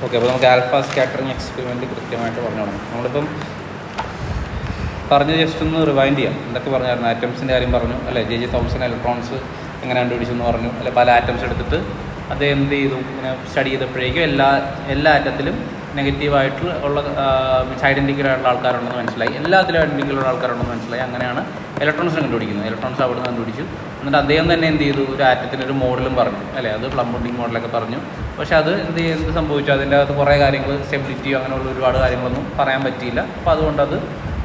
Okay, അപ്പോൾ നമുക്ക് alpha scattering experiment കൃത്യമായിട്ട് പറഞ്ഞു തുടങ്ങാം. നമ്മളിപ്പം പറഞ്ഞ് ജസ്റ്റ് ഒന്ന് റിവൈൻഡ് ചെയ്യാം. എന്തൊക്കെ പറഞ്ഞായിരുന്നു? ആറ്റംസിൻ്റെ കാര്യം പറഞ്ഞു അല്ലേ, ജെ തോംസൺ ഇലക്ട്രോൺസ് എങ്ങനെ കണ്ടുപിടിച്ചെന്ന് പറഞ്ഞു അല്ലെ. പല ആറ്റംസ് എടുത്തിട്ട് അത് എന്ത് ചെയ്തു, ഇങ്ങനെ സ്റ്റഡി ചെയ്തപ്പോഴേക്കും എല്ലാ ആറ്റത്തിലും നെഗറ്റീവായിട്ട് ഉള്ള മീൻസ് ഐഡൻറ്റിക്കൽ ആയിട്ടുള്ള ആൾക്കാരുണ്ടെന്ന് മനസ്സിലായി, എല്ലാത്തിലും ഐഡൻറ്റിക്കൽ ഉള്ള ആൾക്കാരുണ്ടെന്ന് മനസ്സിലായി. അങ്ങനെയാണ് ഇലക്ട്രോൺസിനെ കണ്ടുപിടിക്കുന്നത്. ഇലക്ട്രോൺസ് അവിടെ നിന്ന് കണ്ടുപിടിച്ചു. എന്നിട്ട് അദ്ദേഹം തന്നെ എന്ത് ചെയ്തു, ഒരു ആറ്റത്തിനൊരു മോഡലും പറഞ്ഞു അല്ലേ, അത് പ്ലം ബോണ്ടിങ് മോഡലൊക്കെ പറഞ്ഞു. പക്ഷേ അത് എന്ത് സംഭവിച്ചു, അതിൻ്റെ അകത്ത് കുറേ കാര്യങ്ങൾ സ്റ്റെബിലിറ്റിയോ അങ്ങനെയുള്ള ഒരുപാട് കാര്യങ്ങളൊന്നും പറയാൻ പറ്റിയില്ല. അപ്പോൾ അതുകൊണ്ടത്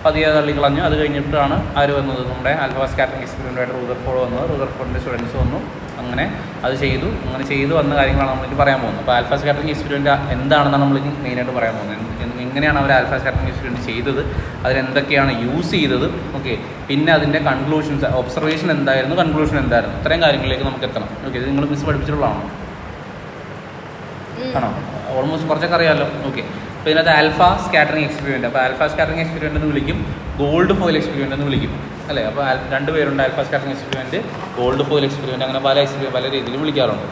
പതിയെ തള്ളിക്കളഞ്ഞു. അത് കഴിഞ്ഞിട്ടാണ് ആര് വന്നത്, നമ്മുടെ ആൽഫ സ്കാറ്ററിങ് എക്സ്പെരിമെൻ്റായിട്ട് റൂദർഫോർഡ് വന്നത്. റൂദർഫോർഡിൻ്റെ സ്റ്റുഡൻസ് വന്നു. അങ്ങനെ അത് ചെയ്തു. അങ്ങനെ ചെയ്ത് വന്ന കാര്യങ്ങളാണ് നമ്മളിത് പറയാൻ പോകുന്നത്. അപ്പോൾ ആൽഫ സ്കാറ്ററിങ് എക്സ്പെരിമെൻ്റ് എന്താണെന്നാണ് നമ്മളിനി മെയിനായിട്ട് പറയാൻ പോകുന്നത്. എങ്ങനെയാണ് അവർ ആൽഫ സ്കാറ്ററിങ് എക്സ്പെരിമെൻ്റ് ചെയ്തത്, അതിനെന്തൊക്കെയാണ് യൂസ് ചെയ്തത്, ഓക്കെ, പിന്നെ അതിൻ്റെ കൺക്ലൂഷൻസ്, ഒബ്സർവേഷൻ എന്തായിരുന്നു, കൺക്ലൂഷൻ എന്തായിരുന്നു, ഇത്രയും കാര്യങ്ങളിലേക്ക് നമുക്ക് എത്തണം. ഓക്കെ, ഇത് നിങ്ങൾ മിസ് പഠിപ്പിച്ചിട്ടുള്ളതാണോ? ആണോ? ഓൾമോസ്റ്റ് കുറച്ചൊക്കെ അറിയാമല്ലോ. ഓക്കെ, അപ്പോൾ ഇതിനകത്ത് ആൽഫ സ്കാറ്ററിങ് എക്സ്പെരിമെൻറ്റ്. അപ്പോൾ ആൽഫ സ്കാറ്ററിങ് എക്സ്പെരിമെൻ്റ് എന്ന് വിളിക്കും, ഗോൾഡ് ഫോയിൽ എക്സ്പെരിമെൻ്റ് എന്ന് വിളിക്കും അല്ലേ. അപ്പോൾ രണ്ട് പേരുണ്ട്, alpha scattering experiment, gold foil experiment, അങ്ങനെ പല രീതിയിൽ വിളിക്കാറുണ്ട്.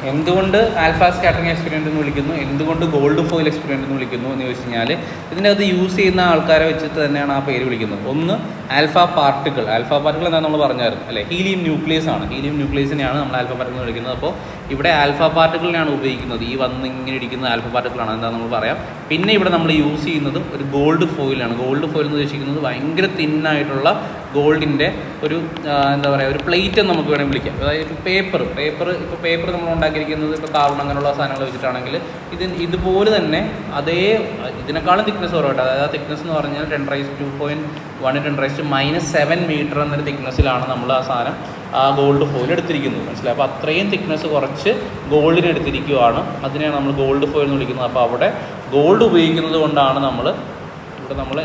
എന്തുകൊണ്ട് ആൽഫ സ്കാറ്ററിങ് എക്സ്പെരിമെൻ്റ് എന്ന് വിളിക്കുന്നു, എന്തുകൊണ്ട് ഗോൾഡ് ഫോയിൽ എക്സ്പെരിമെൻ്റ് എന്ന് വിളിക്കുന്നു എന്ന് ചോദിച്ചു കഴിഞ്ഞാൽ, ഇതിനകത്ത് യൂസ് ചെയ്യുന്ന ആൾക്കാരെ വെച്ചിട്ട് തന്നെയാണ് ആ പേര് വിളിക്കുന്നത്. ഒന്ന് ആൽഫ പാർട്ടിക്കിൾ എന്താണെന്ന് നമ്മൾ പറഞ്ഞായിരുന്നു അല്ലേ, ഹീലിയം ന്യൂക്ലിയസ് ആണ്. ഹീലിയം ന്യൂക്ലിയസിനെയാണ് നമ്മൾ ആൽഫ പാർട്ടിക്കിൾ എന്ന് വിളിക്കുന്നത്. അപ്പോൾ ഇവിടെ ആൽഫ പാർട്ടിക്കിളിനെയാണ് ഉപയോഗിക്കുന്നത്. ഈ ഇങ്ങനെ ഇരിക്കുന്ന ആൽഫ പാർട്ടിക്കിളാണ്, എന്താണെന്ന് നമ്മൾ പറയാം. പിന്നെ ഇവിടെ നമ്മൾ യൂസ് ചെയ്യുന്നതും ഒരു ഗോൾഡ് ഫോയിലാണ്. ഗോൾഡ് ഫോയിൽ എന്ന് ഉദ്ദേശിക്കുന്നത് ഭയങ്കര തിന്നായിട്ടുള്ള ഗോൾഡിൻ്റെ ഒരു എന്താ പറയുക, ഒരു പ്ലേറ്റ് എന്ന് നമുക്ക് വേണമെങ്കിൽ വിളിക്കാം. അതായത് പേപ്പർ ഇപ്പോൾ പേപ്പർ നമ്മൾ ഉണ്ടാക്കിയിരിക്കുന്നത് ഇപ്പോൾ കാർബൺ അങ്ങനെയുള്ള സാധനങ്ങൾ വെച്ചിട്ടാണെങ്കിൽ ഇതുപോലെ തന്നെ ഇതിനേക്കാളും തിക്നെസ് കുറവായിട്ട്, അതായത് ആ തിക്നെസ് എന്ന് പറഞ്ഞാൽ 10⁻².1 10⁻⁻7 മീറ്റർ എന്നൊരു തിക്നെസ്സിലാണ് നമ്മൾ ആ സാധനം ആ ഗോൾഡ് ഫോയിൽ എടുത്തിരിക്കുന്നത്, മനസ്സിലായി. അപ്പോൾ അത്രയും തിക്നെസ് കുറച്ച് ഗോൾഡിന് എടുത്തിരിക്കുകയാണ്. അതിനെയാണ് നമ്മൾ ഗോൾഡ് ഫോയിൽ എന്ന് വിളിക്കുന്നത്. അപ്പോൾ അവിടെ ഗോൾഡ് ഉപയോഗിക്കുന്നത് കൊണ്ടാണ് നമ്മൾ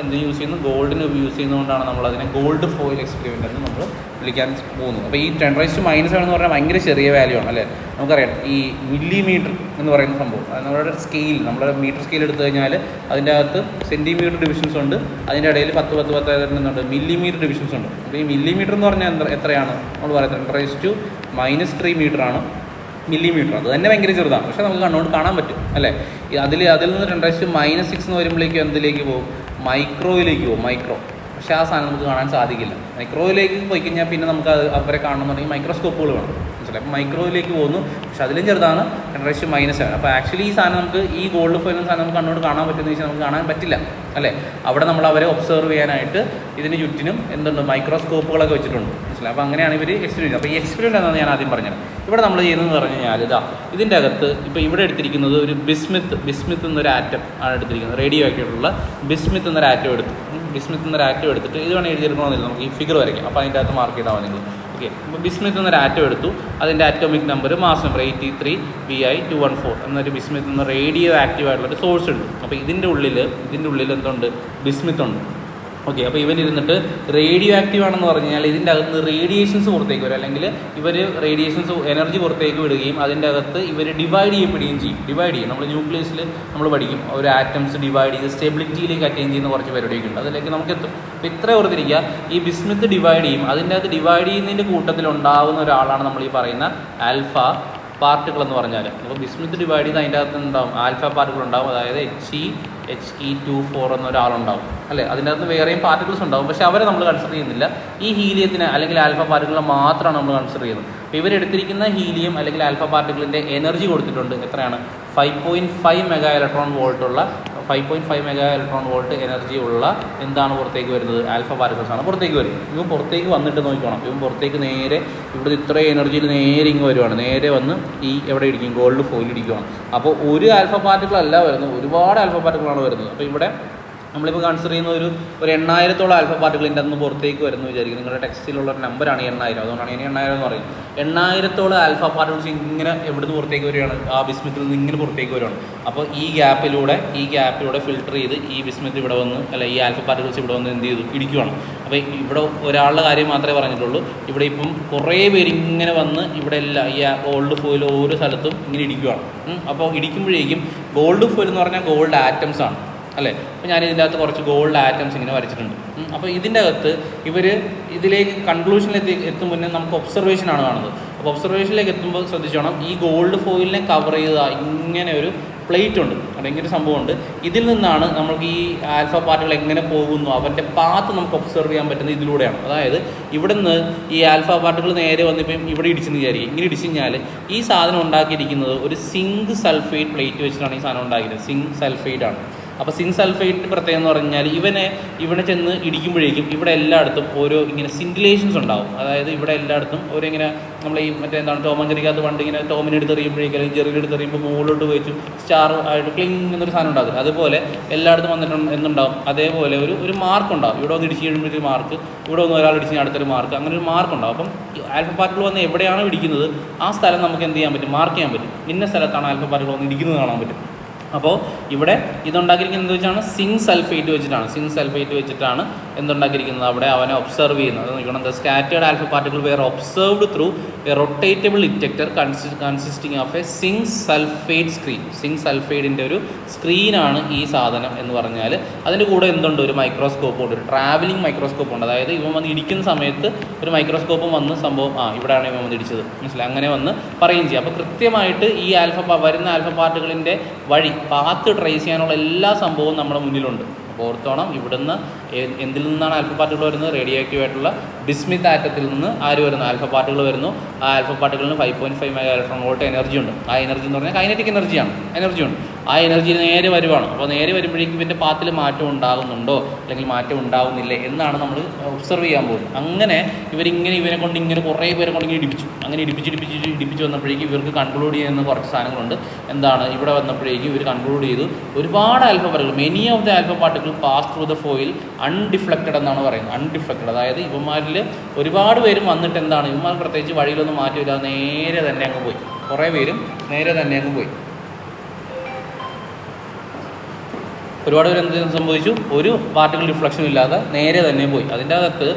എന്ത് യൂസ് ചെയ്യുന്നു, ഗോൾഡിന് യൂസ് ചെയ്യുന്നതുകൊണ്ടാണ് നമ്മൾ അതിനെ ഗോൾഡ് ഫോയിൽ എക്സ്പെരിമെൻ്റ് എന്ന് നമ്മൾ വിളിക്കാൻ പോകുന്നത്. അപ്പോൾ ഈ 10⁻⁻7 എന്ന് പറഞ്ഞാൽ ഭയങ്കര ചെറിയ വാല്യൂ ആണ് അല്ലേ. നമുക്കറിയാം ഈ മില്ലിമീറ്റർ എന്ന് പറയുന്ന സംഭവം, നമ്മുടെ സ്കെയിൽ, നമ്മുടെ മീറ്റർ സ്കെയിൽ എടുത്തു കഴിഞ്ഞാൽ അതിൻ്റെ അകത്ത് സെൻറ്റിമീറ്റർ ഡിവിഷൻസ് ഉണ്ട്, അതിൻ്റെ ഇടയിൽ 10 മില്ലിമീറ്റർ ഡിവിഷൻസ് ഉണ്ട്. അപ്പോൾ ഈ മില്ലിമീറ്റർ എന്ന് പറഞ്ഞാൽ എത്രയാണ് നമ്മൾ പറയുന്നത്, 10⁻³ മീറ്ററാണ് മില്ലിമീറ്റർ. അത് തന്നെ ഭയങ്കര ചെറുതാണ്, പക്ഷേ നമുക്ക് കണ്ണുകൊണ്ട് കാണാൻ പറ്റും അല്ലേ. അതിൽ നിന്ന് 10⁻⁶ എന്ന് വരുമ്പോഴേക്കും എന്തിലേക്ക് പോകും, മൈക്രോയിലേക്ക് പോകും, മൈക്രോ. പക്ഷേ ആ സാധനം നമുക്ക് കാണാൻ സാധിക്കില്ല. മൈക്രോയിലേക്ക് പോയി കഴിഞ്ഞാൽ പിന്നെ നമുക്ക് അവരെ കാണണമെന്നുണ്ടെങ്കിൽ മൈക്രോസ്കോപ്പുകൾ വേണം, മനസ്സിലായി. അപ്പോൾ മൈക്രോയിലേക്ക് പോകുന്നു, പക്ഷേ അതിലും ചെറുതാണ് 10⁻⁻7. അപ്പോൾ ആക്ച്വലി ഈ സാധനം നമുക്ക്, ഈ ഗോൾഡ് ഫോയിൽ സാധനം നമുക്ക് കണ്ണോട് കാണാൻ പറ്റുമെന്ന് വെച്ചാൽ നമുക്ക് കാണാൻ പറ്റില്ല അല്ലേ. അവിടെ നമ്മൾ അവരെ ഒബ്സർവ് ചെയ്യാനായിട്ട് ഇതിന് ചുറ്റിനും എന്തുണ്ട്, മൈക്രോസ്കോപ്പുകളൊക്കെ വെച്ചിട്ടുണ്ട്, മനസ്സിലായി. അപ്പോൾ അങ്ങനെയാണ് ഇവർ എക്സ്പെരിമെൻറ്റ്. അപ്പോൾ ഈ എക്സ്പെരിമെൻറ്റ് എന്താണെന്ന് ഞാൻ ആദ്യം പറഞ്ഞത്. ഇവിടെ നമ്മൾ ചെയ്യുന്നതെന്ന് പറഞ്ഞു കഴിഞ്ഞാൽ ഇതിൻ്റെ അകത്ത് ഇപ്പോൾ ഇവിടെ എടുത്തിരിക്കുന്നത് ഒരു ബിസ്മിത്ത് എന്നൊരു ആറ്റം ആണ് എടുത്തിരിക്കുന്നത്. റേഡിയോ ആക്കിയിട്ടുള്ള ബിസ്മിത്ത് എന്നൊരു ആറ്റം എടുത്തിട്ട് ഇത് വേണമെങ്കിൽ എഴുതിയെടുക്കണമെന്നില്ല, നമുക്ക് ഈ ഫിഗർ വരയ്ക്കാം. അപ്പോൾ അതിൻ്റെ അകത്ത് മാർക്ക് ചെയ്താൽ മതി നിങ്ങൾ. ഓക്കെ, അപ്പോൾ ബിസ്മിത്ത് എന്നൊരു ആറ്റം എടുത്തു. അതിൻ്റെ atomic number, mass number 83Vi214 എന്നൊരു ബിസ്മിത്ത് എന്ന റേഡിയോ ആക്റ്റീവ് ആയിട്ടുള്ളൊരു സോഴ്സ് എടുത്തു. അപ്പോൾ ഇതിൻ്റെ ഉള്ളിൽ എന്തുണ്ട്, ബിസ്മിത്ത് ഉണ്ട്. ഓക്കെ, അപ്പോൾ ഇവരിരുന്നിട്ട് റേഡിയോ ആക്റ്റീവ് ആണെന്ന് പറഞ്ഞു കഴിഞ്ഞാൽ ഇതിൻ്റെ അകത്ത് റേഡിയേഷൻസ് പുറത്തേക്ക് വരും, അല്ലെങ്കിൽ ഇവർ റേഡിയേഷൻസ് എനർജി പുറത്തേക്ക് വിടുകയും അതിൻ്റെ അകത്ത് ഇവർ ഡിവൈഡ് ചെയ്യപ്പെടുകയും ചെയ്യും. നമ്മൾ ന്യൂക്ലിയസിൽ നമ്മൾ പഠിക്കും, ഒരു ആറ്റംസ് ഡിവൈഡ് ചെയ്ത് സ്റ്റെബിലിറ്റിയിലേക്ക് അറ്റൈൻ ചെയ്യുന്ന കുറച്ച് പരിപാടിയൊക്കെ ഉണ്ട്, അതിലേക്ക് നമുക്ക് എത്തും. അപ്പോൾ ഇത്ര ഓർത്തിരിക്കുക, ഈ ബിസ്മിത്ത് ഡിവൈഡ് ചെയ്യും. അതിൻ്റെ അകത്ത് ഡിവൈഡ് ചെയ്യുന്നതിൻ്റെ കൂട്ടത്തിൽ ഉണ്ടാകുന്ന ഒരാളാണ് നമ്മൾ ഈ പറയുന്ന ആൽഫ പാർട്ടിക്കിൾ എന്ന് പറഞ്ഞാൽ. അപ്പോൾ ബിസ്മിത്ത് ഡിവൈഡ് ചെയ്ത് അതിൻ്റെ അകത്ത് ഉണ്ടാവും ആൽഫ പാർട്ടിക്കിൾ ഉണ്ടാവും, അതായത് He24 എന്നൊരാളുണ്ടാവും അല്ലേ. അതിൻ്റെ അകത്ത് വേറെയും പാർട്ടിക്കിൾസ് ഉണ്ടാവും, പക്ഷേ അവരെ നമ്മൾ കൺസിഡർ ചെയ്യുന്നില്ല. ഈ ഹീലിയത്തിന് അല്ലെങ്കിൽ ആൽഫ പാർട്ടിക്കിളിനെ മാത്രമാണ് നമ്മൾ കൺസിഡർ ചെയ്യുന്നത്. അപ്പോൾ ഇവരെടുത്തിരിക്കുന്ന ഹീലിയം അല്ലെങ്കിൽ ആൽഫ പാർട്ടിക്കിളിൻ്റെ എനർജി കൊടുത്തിട്ടുണ്ട്. എത്രയാണ്, 5.5 മെഗാ ഇലക്ട്രോൺ വോൾട്ട് എനർജി ഉള്ള എന്താണ് പുറത്തേക്ക് വരുന്നത്, ആൽഫ പാർട്ടിക്കിൾസ് ആണ് പുറത്തേക്ക് വരും. ഇവൻ പുറത്തേക്ക് വന്നിട്ട് നോക്കണം, ഇവൻ പുറത്തേക്ക് നേരെ ഇവിടെ ഇത്രയും എനർജിയിൽ നേരെ ഇങ്ങ് വരുവാണ്, നേരെ വന്ന് ഈ എവിടെ ഇരിക്കും, ഗോൾഡ് ഫോയിൽ ഇരിക്കുകയാണ്. അപ്പോൾ ഒരു ആൽഫ പാർട്ടിക്കിൾ അല്ല വരുന്നത്, ഒരുപാട് ആൽഫ പാർട്ടിക്കിളാണ് വരുന്നത്. അപ്പോൾ ഇവിടെ നമ്മളിപ്പോൾ കൺസിഡർ ചെയ്യുന്ന ഒരു 8,000-ഓളം ആൽഫ പാർട്ടിക്കിളിൻ്റെ അന്ന് പുറത്തേക്ക് വരുന്നു വിചാരിക്കും. നിങ്ങളുടെ ടെക്സ്റ്റിലുള്ള ഒരു നമ്പറാണ് 8,000, അതുകൊണ്ടാണ് ഇനി 8,000 എന്ന് പറയുന്നത്. 8,000-ഓളം ആൽഫ പാർട്ടിക്കിൾസ് ഇങ്ങനെ എവിടുന്ന് പുറത്തേക്ക് വരികയാണ്, ആ ബിസ്മിത്തിൽ നിന്ന് ഇങ്ങനെ പുറത്തേക്ക് വരികയാണ്. അപ്പോൾ ഈ ഗ്യാപ്പിലൂടെ ഫിൽട്ടർ ചെയ്ത് ഈ ബിസ്മിത്ത് ഇവിടെ വന്ന്, അല്ല ഈ ആൽഫ പാർട്ടിക്കിൾസ് ഇവിടെ വന്ന് എന്ത് ചെയ്തു, ഇടിക്കുകയാണ്. അപ്പോൾ ഇവിടെ ഒരാളുടെ കാര്യം മാത്രമേ പറഞ്ഞിട്ടുള്ളൂ. ഇവിടെ ഇപ്പം കുറേ പേര് ഇങ്ങനെ വന്ന് ഇവിടെ എല്ലാം ഈ ഗോൾഡ് ഫോയിൽ ഓരോ സ്ഥലത്തും ഇങ്ങനെ ഇടിക്കുകയാണ്. അപ്പോൾ ഇടിക്കുമ്പോഴേക്കും ഗോൾഡ് ഫോയിൽ എന്ന് പറഞ്ഞാൽ ഗോൾഡ് ആറ്റംസ് ആണ് അല്ലേ? അപ്പോൾ ഞാൻ ഇതിൻ്റെ അകത്ത് കുറച്ച് ഗോൾഡ് ആറ്റംസ് ഇങ്ങനെ വരച്ചിട്ടുണ്ട്. അപ്പോൾ ഇതിൻ്റെ അകത്ത് ഇവർ ഇതിലേക്ക് കൺക്ലൂഷനിൽ എത്തും മുന്നേ നമുക്ക് ഒബ്സർവേഷനാണ് കാണുന്നത്. അപ്പോൾ ഒബ്സർവേഷനിലേക്ക് എത്തുമ്പോൾ ശ്രദ്ധിച്ചോണം, ഈ ഗോൾഡ് ഫോയിലിനെ കവർ ചെയ്ത ഇങ്ങനെ ഒരു പ്ലേറ്റ് ഉണ്ട്, അവിടെ ഇങ്ങനെ ഒരു സംഭവമുണ്ട്. ഇതിൽ നിന്നാണ് നമുക്ക് ഈ ആൽഫ പാർട്ടികൾ എങ്ങനെ പോകുന്നു, അവൻ്റെ പാത്ത് നമുക്ക് ഒബ്സർവ് ചെയ്യാൻ പറ്റുന്നത് ഇതിലൂടെയാണ്. അതായത് ഇവിടെ നിന്ന് ഈ ആൽഫ പാർട്ടികൾ നേരെ വന്നിപ്പം ഇവിടെ ഇടിച്ചെന്ന് വിചാരിക്കും. ഇങ്ങനെ ഇടിച്ചു കഴിഞ്ഞാൽ ഈ സാധനം ഉണ്ടാക്കിയിരിക്കുന്നത് ഒരു സിങ്ക് സൾഫേറ്റ് പ്ലേറ്റ് വെച്ചിട്ടാണ് ഈ സാധനം ഉണ്ടാക്കിയത്. സിങ്ക് സൾഫേറ്റ് ആണ്. അപ്പോൾ സിങ്ക് സൾഫേറ്റ് പ്രത്യേകം എന്ന് പറഞ്ഞാൽ ഇവിടെ ചെന്ന് ഇടിക്കുമ്പോഴേക്കും ഇവിടെ എല്ലായിടത്തും ഓരോ ഇങ്ങനെ സിൻഡിലേഷൻസ് ഉണ്ടാവും. അതായത് ഇവിടെ എല്ലായിടത്തും ഓരോ ഇങ്ങനെ നമ്മൾ ഈ മറ്റേ എന്താണ് ടോം ആൻഡ് ജെറിക്കകത്ത് പണ്ട് ഇങ്ങനെ ടോമിനെ എടുത്തെറിയുമ്പോഴേക്കും അല്ലെങ്കിൽ ജെറിനെ എടുത്തെറിയുമ്പോൾ മുകളിലോട്ട് വെച്ചു സ്റ്റാർ ആയിട്ട് ക്ലിങ് എന്നൊരു സാധനം ഉണ്ടാകും. അതുപോലെ എല്ലായിടത്തും വന്നിട്ട് എന്തുണ്ടാവും, അതേപോലെ ഒരു മാർക്ക് ഉണ്ടാവും. ഇവിടെ ഒന്ന് ഇടിച്ച് കഴിയുമ്പോൾ ഒരു മാർക്ക്, ഇവിടെ ഒന്ന് ഒരാൾ ഇടിച്ച് അടുത്തൊരു മാർക്ക്, അങ്ങനെ ഒരു മാർക്ക് ഉണ്ടാവും. അപ്പം ആൽഫ പാർട്ടികൾ വന്ന് എവിടെയാണ് ഇടിക്കുന്നത് ആ സ്ഥലം നമുക്ക് എന്ത് ചെയ്യാൻ പറ്റും, മാർക്ക് ചെയ്യാൻ പറ്റും. ഇന്ന സ്ഥലത്താണ് ആൽഫ പാർട്ടികൾ വന്ന് ഇടിക്കുന്നത് കാണാൻ പറ്റും. അപ്പോൾ ഇവിടെ ഇതുണ്ടാക്കിയിരിക്കുന്നത് എന്ത് വെച്ചാണ്, സിങ്ക് സൾഫേറ്റ് വെച്ചിട്ടാണ്. സിങ്ക് സൾഫേറ്റ് വെച്ചിട്ടാണ് എന്തുണ്ടാക്കിയിരിക്കുന്നത്, അവിടെ അവനെ ഒബ്സർവ് ചെയ്യുന്നത്. അത് നോക്കണം, the scattered alpha particle were observed through a rotatable detector consisting of a zinc sulphate screen. Zinc സൾഫേറ്റിൻ്റെ ഒരു സ്ക്രീനാണ് ഈ സാധനം എന്ന് പറഞ്ഞാൽ. അതിൻ്റെ കൂടെ എന്തുണ്ട്, ഒരു മൈക്രോസ്കോപ്പ് ഉണ്ട്, ഒരു ട്രാവലിംഗ് മൈക്രോസ്കോപ്പ് ഉണ്ട്. അതായത് ഇവൻ വന്ന് ഇടിക്കുന്ന സമയത്ത് ഒരു മൈക്രോസ്കോപ്പും വന്ന് സംഭവം ഇവിടെയാണ് ഇവൻ വന്ന് ഇടിച്ചത്, മനസ്സിലായി, അങ്ങനെ വന്ന് പറയുകയും ചെയ്യും. അപ്പോൾ കൃത്യമായിട്ട് ഈ വരുന്ന ആൽഫ പാർട്ടിക്കിളിൻ്റെ വഴി പാത്ത് ട്രേസ് ചെയ്യാനുള്ള എല്ലാ സംഭവവും നമ്മുടെ മുന്നിലുണ്ട്. അപ്പോൾ ഓർത്തോണം, ഇവിടുന്ന് എന്തിൽ നിന്നാണ് ആൽഫ പാർട്ടികൾ വരുന്നത്, റേഡിയോ ആക്റ്റീവ് ആയിട്ടുള്ള ബിസ്മിത്ത് ആറ്റത്തിൽ നിന്ന് ആര് വരുന്നു, ആൽഫ പാർട്ടികൾ വരുന്നു. ആ ആൽഫ പാർട്ടികളിന് 5.5 മെഗാ ഇലക്ട്രോൺ വോൾട്ട് എനർജി ഉണ്ട്. ആ എനർജി എന്ന് പറഞ്ഞാൽ കൈനറ്റിക് എനർജി ഉണ്ട്. ആ എനർജി നേരെ വരുവാണ്. അപ്പോൾ നേരെ വരുമ്പോഴേക്കും ഇതിൻ്റെ പാത്തിൽ മാറ്റം ഉണ്ടാകുന്നുണ്ടോ അല്ലെങ്കിൽ മാറ്റം ഉണ്ടാകുന്നില്ലേ എന്നാണ് നമ്മൾ ഒബ്സർവ് ചെയ്യാൻ പോകുന്നത്. അങ്ങനെ ഇവനെ കൊണ്ട് ഇങ്ങനെ കുറേ പേരെ കൊണ്ട് ഇങ്ങനെ ഇടിപ്പിച്ചു. അങ്ങനെ ഇടിപ്പിച്ച് വന്നപ്പോഴേക്കും ഇവർക്ക് കൺക്ലൂഡ് ചെയ്യുന്ന കുറച്ച് സാധനങ്ങളുണ്ട്. എന്താണ്, ഇവിടെ വന്നപ്പോഴേക്കും ഇവർ കൺക്ലൂഡ് ചെയ്തു ഒരുപാട് ആൽഫ പാർട്ടികൾ, many of the alpha particle pass through the foil undeflected എന്നാണ് പറയുന്നത്. അൺഡിഫ്ലക്റ്റഡ്, അതായത് ഇവന്മാരിൽ ഒരുപാട് പേരും വന്നിട്ട് എന്താണ്, ഇവന്മാർ പ്രത്യേകിച്ച് വഴിയിലൊന്നും മാറ്റമില്ല, നേരെ തന്നെ അങ്ങ് പോയി. കുറേ പേരും നേരെ തന്നെ അങ്ങ് പോയി. ഒരുപാട് പേര് എന്ത് സംഭവിച്ചു, ഒരു പാർട്ടിക്കിൾ റിഫ്ലക്ഷനും ഇല്ലാതെ നേരെ തന്നെ പോയി. അതിൻ്റെ അകത്ത്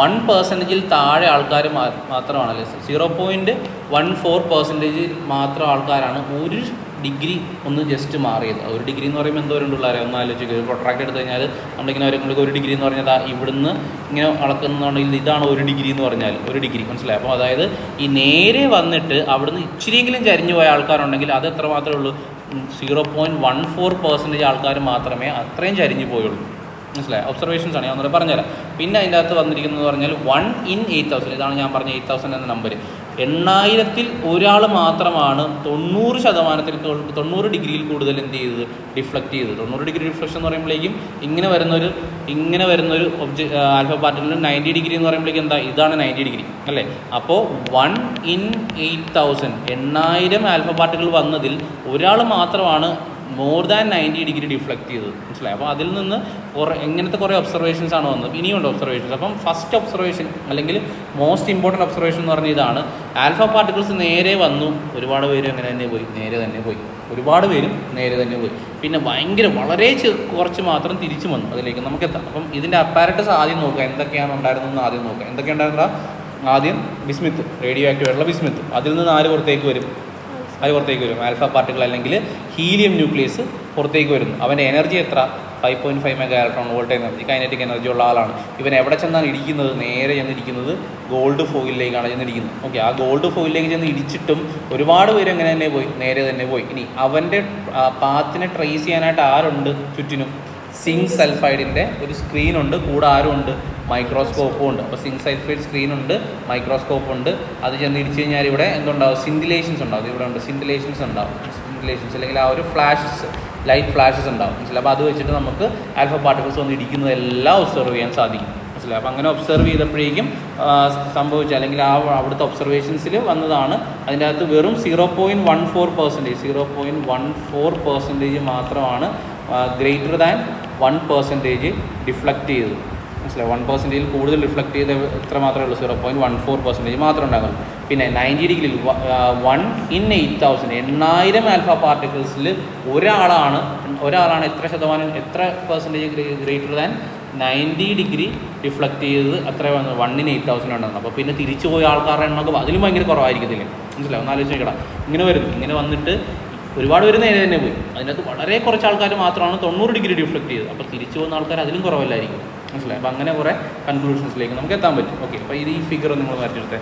1% താഴെ ആൾക്കാർ മാത്രമാണല്ലേ, 0.14% മാത്രം ആൾക്കാരാണ് ഒരു ഡിഗ്രി ഒന്ന് ജസ്റ്റ് മാറിയത്. ഒരു ഡിഗ്രി എന്ന് പറയുമ്പോൾ എന്തോരം ഉള്ളവരെ ഒന്ന് ആലോചിക്കുക. ഒരു പ്രൊട്രാക്ട് എടുത്ത് കഴിഞ്ഞാൽ നമ്മളിങ്ങനെ അവരെ ഒരു ഡിഗ്രി എന്ന് പറഞ്ഞാൽ ഇവിടുന്ന് ഇങ്ങനെ അളക്കുന്നുണ്ടെങ്കിൽ ഇതാണ് ഒരു ഡിഗ്രി എന്ന് പറഞ്ഞാൽ, ഒരു ഡിഗ്രി, മനസ്സിലായി. അപ്പോൾ അതായത് ഈ നേരെ വന്നിട്ട് അവിടുന്ന് ഇച്ചിരിയെങ്കിലും ചരിഞ്ഞു പോയ ആൾക്കാരുണ്ടെങ്കിൽ അത് എത്ര മാത്രമേ ഉള്ളൂ, 0.14% ആൾക്കാർ മാത്രമേ അത്രയും ചരിഞ്ഞു പോയുള്ളൂ, മനസ്സിലായി. ഒബ്സർവേഷൻസ് ആണ് ഞാൻ ഒന്നുകൂടെ പറഞ്ഞുതരാം. പിന്നെ അതിൻ്റെ അകത്ത് വന്നിരിക്കുന്നത് പറഞ്ഞാൽ 1 in 8,000, ഇതാണ് ഞാൻ പറഞ്ഞ 8,000 എന്ന നമ്പർ. 8000-ൽ ഒരാൾ മാത്രമാണ് 90% ഡിഗ്രിയിൽ കൂടുതൽ എന്ത് ചെയ്തത്, ഡിഫ്ലക്റ്റ് ചെയ്തത്. 90 ഡിഗ്രി ഡിഫ്ലക്ഷൻ എന്ന് പറയുമ്പോഴേക്കും ഇങ്ങനെ വരുന്നൊരു ആൽഫ പാർട്ടിക്കിളിന് 90 ഡിഗ്രി എന്ന് പറയുമ്പോഴേക്കും എന്താ, ഇതാണ് 90 ഡിഗ്രി അല്ലേ. അപ്പോൾ 1 in 8,000, 8000 ആൽഫ പാർട്ടിക്കിൾ വന്നതിൽ ഒരാൾ മാത്രമാണ് മോർ ദാൻ 90 ഡിഗ്രി ഡിഫ്ലക്റ്റ് ചെയ്തത്, മനസ്സിലായി. അപ്പോൾ അതിൽ നിന്ന് എങ്ങനത്തെ കുറേ ഒബ്സർവേഷൻസ് ആണ് വന്നത്, ഇനിയുണ്ട് ഒബ്സർവേഷൻസ്. അപ്പം ഫസ്റ്റ് ഒബ്സർവേഷൻ അല്ലെങ്കിൽ മോസ്റ്റ് ഇമ്പോർട്ടൻറ്റ് ഒബ്സർവേഷൻ എന്ന് പറഞ്ഞാൽ ഇതാണ്, ആൽഫ പാർട്ടിക്കിൾസ് നേരെ വന്നു, ഒരുപാട് പേരും അങ്ങനെ തന്നെ പോയി, നേരെ തന്നെ പോയി, ഒരുപാട് പേരും നേരെ തന്നെ പോയി. പിന്നെ വളരെ കുറച്ച് മാത്രം തിരിച്ചു വന്നു, അതിലേക്ക് നമുക്ക് എത്താം. അപ്പം ഇതിൻ്റെ അപ്പാരറ്റസ് ആദ്യം നോക്കുക, എന്തൊക്കെയാണ് ഉണ്ടായിരുന്നതെന്ന് ആദ്യം നോക്കുക. എന്തൊക്കെ ഉണ്ടായിരുന്ന, ആദ്യം ബിസ്മിത്ത്, റേഡിയോ ആക്റ്റീവ് ആയിട്ടുള്ള ബിസ്മിത്ത്, അതിൽ നിന്ന് 4 പുറത്തേക്ക് വരും, ആൽഫ പാർട്ടിക്കിൾ അല്ലെങ്കിൽ ഹീലിയം ന്യൂക്ലിയസ് പുറത്തേക്ക് വരുന്നു. അവൻ്റെ എനർജി എത്ര, 5.5 mega electron volt energy, kinetic energy ഉള്ള ആളാണ്. ഇവൻ എവിടെ ചെന്നാണ് ഇടിക്കുന്നത്, നേരെ ചെന്നിരിക്കുന്നത് ഗോൾഡ് ഫോയിലിലേക്കാണ് ചെന്നിരിക്കുന്നത്. ഓക്കെ, ആ ഗോൾഡ് ഫോയിലിലേക്ക് ചെന്ന് ഇടിച്ചിട്ടും ഒരുപാട് പേര് എങ്ങനെ തന്നെ പോയി, നേരെ തന്നെ പോയി. ഇനി അവൻ്റെ പാത്തിനെ ട്രേസ് ചെയ്യാനായിട്ട് ആരുണ്ട് ചുറ്റിനും, സിങ്ക് സൾഫൈഡിൻ്റെ ഒരു സ്ക്രീനുണ്ട്, കൂടെ ആരുമുണ്ട്, മൈക്രോസ്കോപ്പും ഉണ്ട്. അപ്പോൾ സിങ്ക് സൾഫൈഡ് സ്ക്രീനുണ്ട്, മൈക്രോസ്കോപ്പ് ഉണ്ട്. അത് ചെന്ന് ഇടിച്ചു കഴിഞ്ഞാൽ ഇവിടെ എന്തുണ്ടാവും, സിൻഡിലേഷൻസ് ഉണ്ടാവും. ഇവിടെ ഉണ്ട് സിൻഡിലേഷൻസ് ഉണ്ടാവും, അല്ലെങ്കിൽ ആ ഒരു ലൈറ്റ് ഫ്ലാഷസ് ഉണ്ടാവും, മനസ്സിലായി. അപ്പോൾ അത് വെച്ചിട്ട് നമുക്ക് ആൽഫ പാർട്ടിക്കിൾസ് വന്ന് ഇടിക്കുന്നതെല്ലാം ഒബ്സർവ് ചെയ്യാൻ സാധിക്കും, മനസ്സിലായി. അപ്പോൾ അങ്ങനെ ഒബ്സർവ് ചെയ്തപ്പോഴേക്കും സംഭവിച്ച അല്ലെങ്കിൽ അവിടുത്തെ ഒബ്സർവേഷൻസിൽ വന്നതാണ്. അതിൻ്റെ അകത്ത് വെറും 0.14% മാത്രമാണ് ഗ്രേറ്റർ ദാൻ 1% ഡിഫ്ലക്റ്റ് ചെയ്തത്, മനസ്സിലായി. 1%-ൽ കൂടുതൽ റിഫ്ലക്റ്റ് ചെയ്ത് എത്ര മാത്രമേ ഉള്ളൂ, 0.14% മാത്രം ഉണ്ടാകുള്ളൂ. പിന്നെ 90 ഡിഗ്രിയിൽ 1 in 8,000, 8000 ആൽഫ പാർട്ടിക്കിൾസിൽ ഒരാളാണ് എത്ര percentage greater than 90 degree reflect ചെയ്തത്. എത്ര 1 in 8,000 ഉണ്ടെന്ന്. അപ്പോൾ പിന്നെ തിരിച്ചു പോയ ആൾക്കാരുടെ എണ്ണമൊക്കെ അതിലും ഭയങ്കര കുറവായിരിക്കത്തില്ലേ, മനസ്സിലാവും. ഒന്ന് ആലോചിച്ച് നോക്കണം. ഇങ്ങനെ വന്നിട്ട് ഒരുപാട് പേര് നേരെ തന്നെ പോയി. അതിനകത്ത് വളരെ കുറച്ച് ആൾക്കാർ മാത്രമാണ് 90 ഡിഗ്രി ഡിഫ്ലക്ട് ചെയ്തത്. അപ്പോൾ തിരിച്ചു പോകുന്ന ആൾക്കാർ അതിലും കുറവല്ലായിരിക്കും. മനസ്സിലായി? അപ്പോൾ അങ്ങനെ കുറേ കൺക്ലൂഷൻസിലേക്ക് നമുക്ക് എത്താൻ പറ്റും. ഓക്കെ, അപ്പോൾ ഈ ഫിഗർ നിങ്ങൾ മാറ്റിയെടുത്തേ.